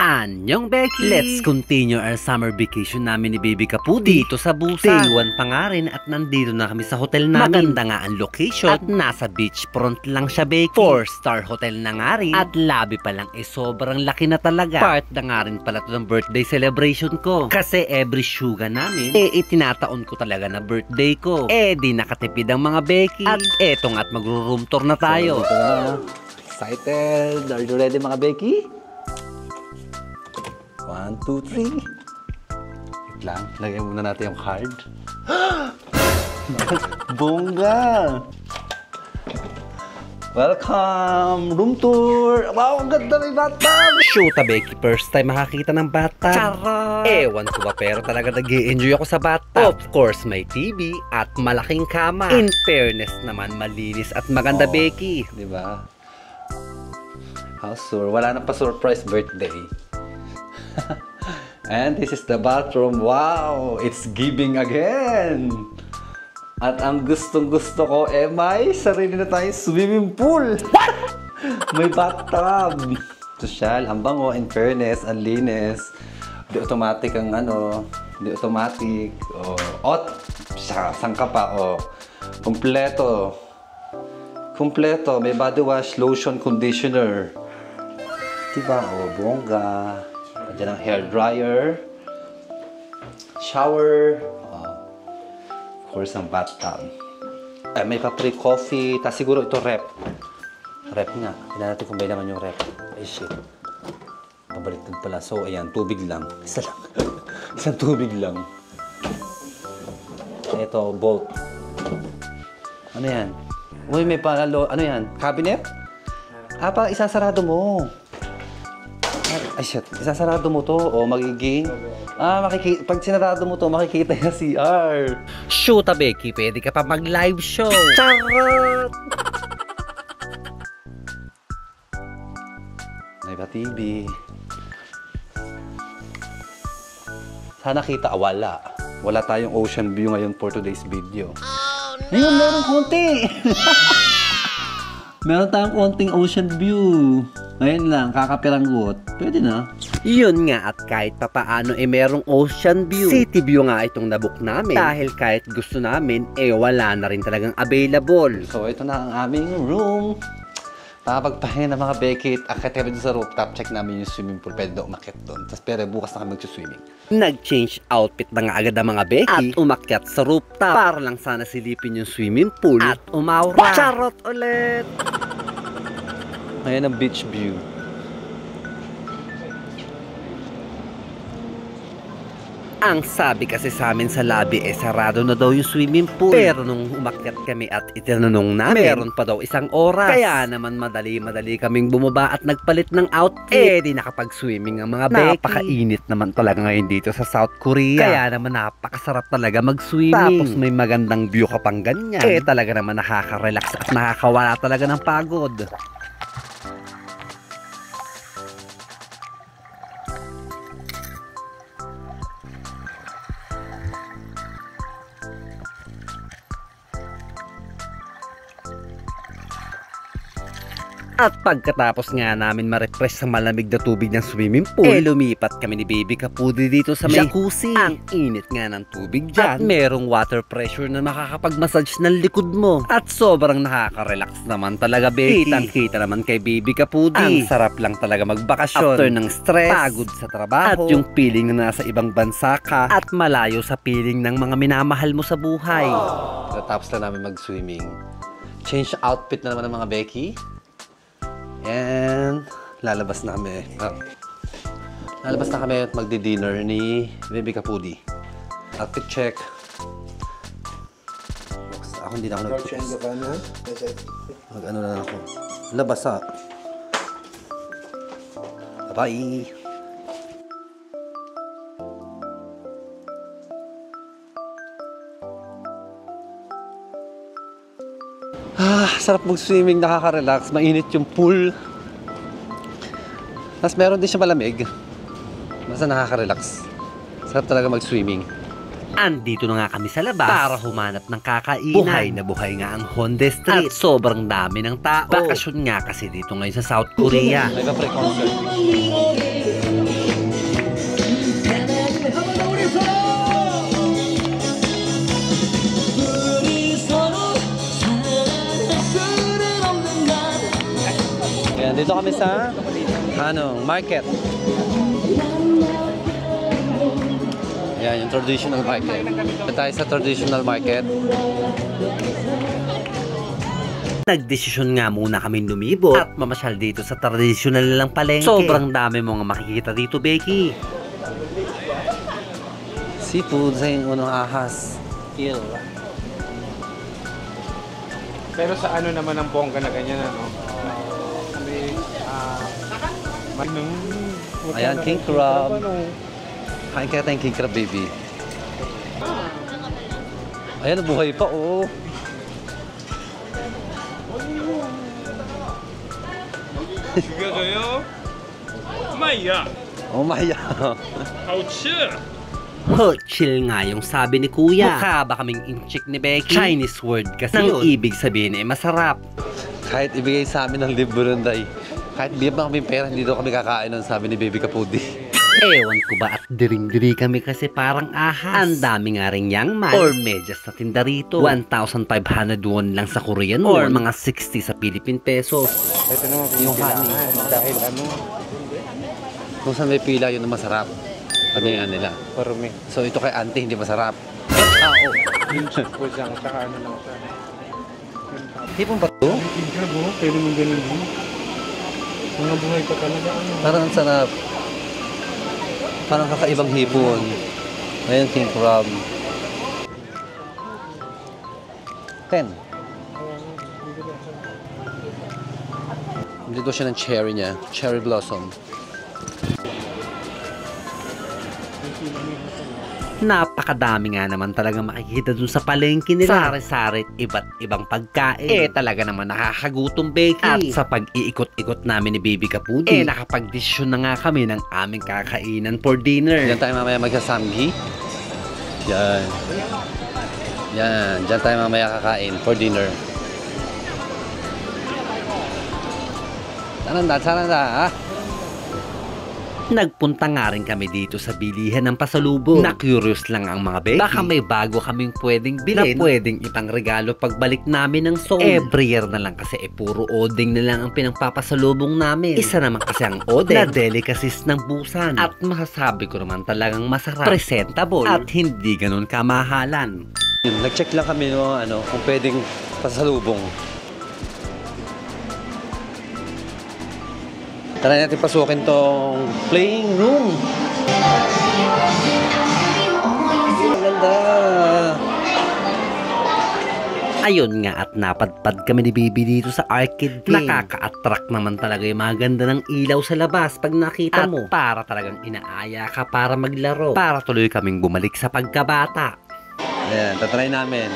Anyong Becky! Let's continue our summer vacation namin ni Baby Kapudi dito sa Busan. Day 1 pa nga rin at nandito na kami sa hotel namin. Maganda nga ang location at nasa beachfront lang siya, Becky. 4-star hotel na nga rin at lobby pa lang sobrang laki na talaga. Part na nga rin pala to ng birthday celebration ko. Kasi every syuga namin itinataon ko talaga na birthday ko. Di nakatipid ang mga Becky. At eto nga at magro-room tour na tayo. Excited? Are you ready mga Becky? 1, 2, 3. Wait lang, lagyan muna natin yung card. Bongga! Welcome! Room tour! Wow, ang ganda may bathtub! Shoot, Becky, first time makakita ng bathtub. Charot! Ewan ko ba, pero talaga nag-i-enjoy ako sa bathtub. Of course, may TV at malaking kama. In fairness naman, malinis at maganda, Becky. Diba? How sure? Wala na pa surprise birthday. And this is the bathroom. Wow! It's giving again! At ang gustong-gusto ko, may sarili na tayong swimming pool! May bathtub! Sosyal, ang bango, in fairness, ang linis. Di automatic ang di automatic. Saan ka pa? Kompleto. Kompleto. May body wash, lotion, conditioner. Diba? Bongga. Diyan ang hair dryer, shower, of course ang bathtub. May pa-pre coffee, tapos siguro ito rep. Rep nga. Tignan natin kung may naman yung rep. Ay shit. Pabaliktad pala. So ayan, tubig lang. Isa lang. Isang tubig lang. Ito, bolt. Ano yan? Uy, may palalo. Ano yan? Cabinet? Parang isasarado mo. Ay, shit. Isasarado mo to. Magiging... pag sinarado mo to, makikita yung CR. Shoot, Becky. Pwede ka pa mag-live show. Charot! May pa TV. Sana kita, wala. Wala tayong ocean view ngayon for today's video. Oh, no! Ayun, meron konti! Meron tayong konting ocean view. Ngayon lang, kakapiranggot. Pwede na. Yun nga at kahit papaano merong ocean view. City view nga itong nabook namin. Dahil kahit gusto namin, wala na rin talagang available. So ito na ang aming room. Papagpahin ng mga Becky at akit kami sa rooftop. Check namin yung swimming pool. Pwede daw umakit doon. Tapos pero bukas na kami mag-swimming. Nag-change outfit na nga agad ang mga Becky at umakyat sa rooftop para lang sana silipin yung swimming pool at umawra. Charot ulit! Ayan ang beach view. Ang sabi kasi sa amin sa lobby sarado na daw yung swimming pool. Pero nung umakyat kami at itinanong namin, meron pa daw 1 oras. Kaya naman madali kaming bumaba at nagpalit ng outfit. Di nakapag-swimming ang mga Becky. Napakainit naman talaga ngayon dito sa South Korea. Kaya naman napakasarap talaga mag-swimming. Tapos may magandang view ka pang ganyan. Talaga naman nakaka-relax at nakakawala talaga ng pagod. At pagkatapos nga namin ma-refresh sa malamig na tubig ng swimming pool, lumipat kami ni Baby Kapudi dito sa may jacuzzi. Ang init nga ng tubig dyan. At merong water pressure na makakapag-massage ng likod mo. At sobrang nakaka-relax naman talaga, Becky. Kitang-kita naman kay Baby Kapudi. Ang sarap lang talaga magbakasyon. After ng stress, pagod sa trabaho, at yung feeling na nasa ibang bansa ka, at malayo sa feeling ng mga minamahal mo sa buhay. Tapos na namin mag-swimming. Change outfit na naman ng mga Becky. And lalabas na kami. Lalabas na kami at magdi-dinner ni Baby Kapudi. Outfit check. Ako hindi na ako mag-ano na ako. Labas Bye! Sarap mag-swimming, nakaka-relax, mainit yung pool. Tapos meron din siya malamig. Basta nakaka-relax. Sarap talaga mag-swimming. Andito na nga kami sa labas para humanap ng kakainan. Buhay na buhay nga ang Honda Street. At sobrang dami ng tao. Bakasyon nga kasi dito ngayon sa South Korea. May pa pre-concert. kami sa market. Yan, yung traditional market. Ito tayo sa traditional market. Nagdesisyon nga muna kami lumibot at mamasyal dito sa traditional nilang palengke. Sobrang dami mo nga makikita dito, Becky. Seafood sa yung unang ahas. Kill. Pero sa ano naman ang bongga na ganyan, ano? Ayan, king crab. Kain kaya tayong king crab, baby. Ayan, buhay pa, oh. 죽여줘요. 마이야. Oh my God. 好吃. Chill nga yung sabi ni Kuya. Mukha ba kaming inchik ni Becky? Chinese word kasi yun. Ibig sabihin masarap. Kahit ibigay sa amin ng libro nun, day. Kahit bigyan pa kami pera, hindi daw kami kakain nun, sabi ni Baby Kapudi. Ewan ko ba at diring-diri kami kasi parang ahas. Ang dami nga rin yang man or medyas na tinda rito. 1,500 won lang sa Korean or mga 60 sa Philippine pesos. Ito naman Yung honey. dahil ano, Kung saan may pila, yun ang masarap. Ano yan nila? parumi. So ito kay auntie hindi masarap. Oo. Yung chip ko dyan, tsaka ano lang siya. Hipon ba ito? King crab, oh. Pwede mong ganun din. Mga buhay pa talaga, ano. Parang ang sarap. Parang kakaibang hipon. Ayan, king crab. 10. Dito siya ng cherry niya. Cherry blossom. Napakadami nga naman talaga makikita dun sa palengke nila. Sari-sarit, iba't ibang pagkain. Talaga naman nakakagutom, Becky. At sa pag-iikot-ikot namin ni Baby Kapudi, nakapag-desisyon na nga kami ng aming kakainan for dinner. Diyan tayo mamaya magsasamgi. Yan. Yan. Diyan tayo mamaya kakain for dinner. Saranda, ha? Nagpunta nga rin kami dito sa bilihan ng pasalubong. Na-curious lang ang mga Becky. Baka may bago kaming pwedeng bilhin na pwedeng ipang regalo pagbalik namin ng Seoul. Every year na lang kasi puro odeng na lang ang pinagpapasalubong namin. Isa naman kasi ang odeng na delicacies ng Busan. At masasabi ko naman talagang masarap, presentable, at hindi ganun kamahalan. Nag-check lang kami kung pwedeng pasalubong. Tara natin pasukin tong playing room. Ang ganda. Ayun nga at napadpad kami ni Baby dito sa arcade game. Nakaka-attract naman talaga yung mga ganda ng ilaw sa labas pag nakita mo. At para talagang inaaya ka para maglaro. Para tuloy kaming bumalik sa pagkabata. Ayan, tatry namin.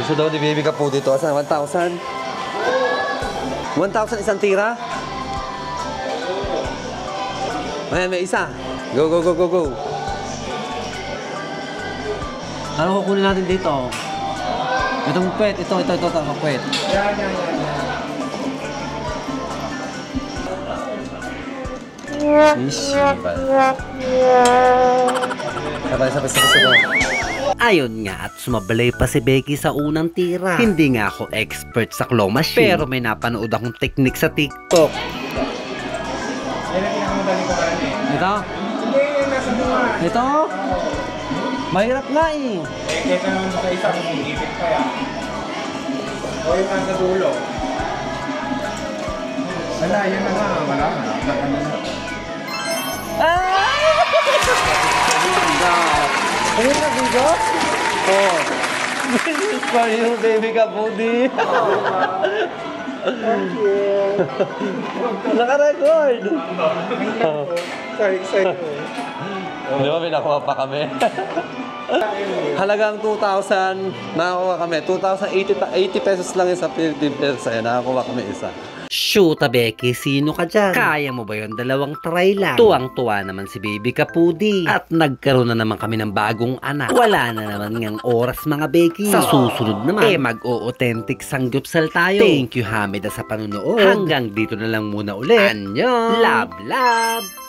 Gusto daw ni Baby Kapudi dito. Asan? 1,000? 1,000 isang tira? Ayan, may isa. Go, go, go, go, go. Ano kukunin natin dito? Itong pet. Ito, pet. Sabay. Ayun nga at sumablay pa si Becky sa unang tira. Hindi nga ako expert sa claw machine. Pero may napanood akong technique sa TikTok. Yan ang pinakamadali ko karan eh. Ito? Hindi, nasa buwan. Ito? Mahirap nga eh. Kesa naman sa isa kung gigipit pa yan. O yung nasa dulo. Wala, yan na nga. Wala na. Ayun na, dito? Oh. This is for you, Baby Kapudi. Thank you. Naka-record. Sorry. Di ba pinakuha pa kami? Halagang 2,000, nakakuha kami. 2,080 pesos lang yung sa Philippine pesos. Ayan, nakakuha kami isa. Shoot, Becky, sino ka dyan? Kaya mo ba yun? 2 try lang. Tuwang-tuwa naman si Baby Kapudi. At nagkaroon na naman kami ng bagong anak. Wala na naman ngang oras, mga Becky. Sa susunod naman, mag-o-authentic sanggupsal tayo. Thank you, Hamida, sa panunood. Hanggang dito na lang muna ulit. Annyeong! Love!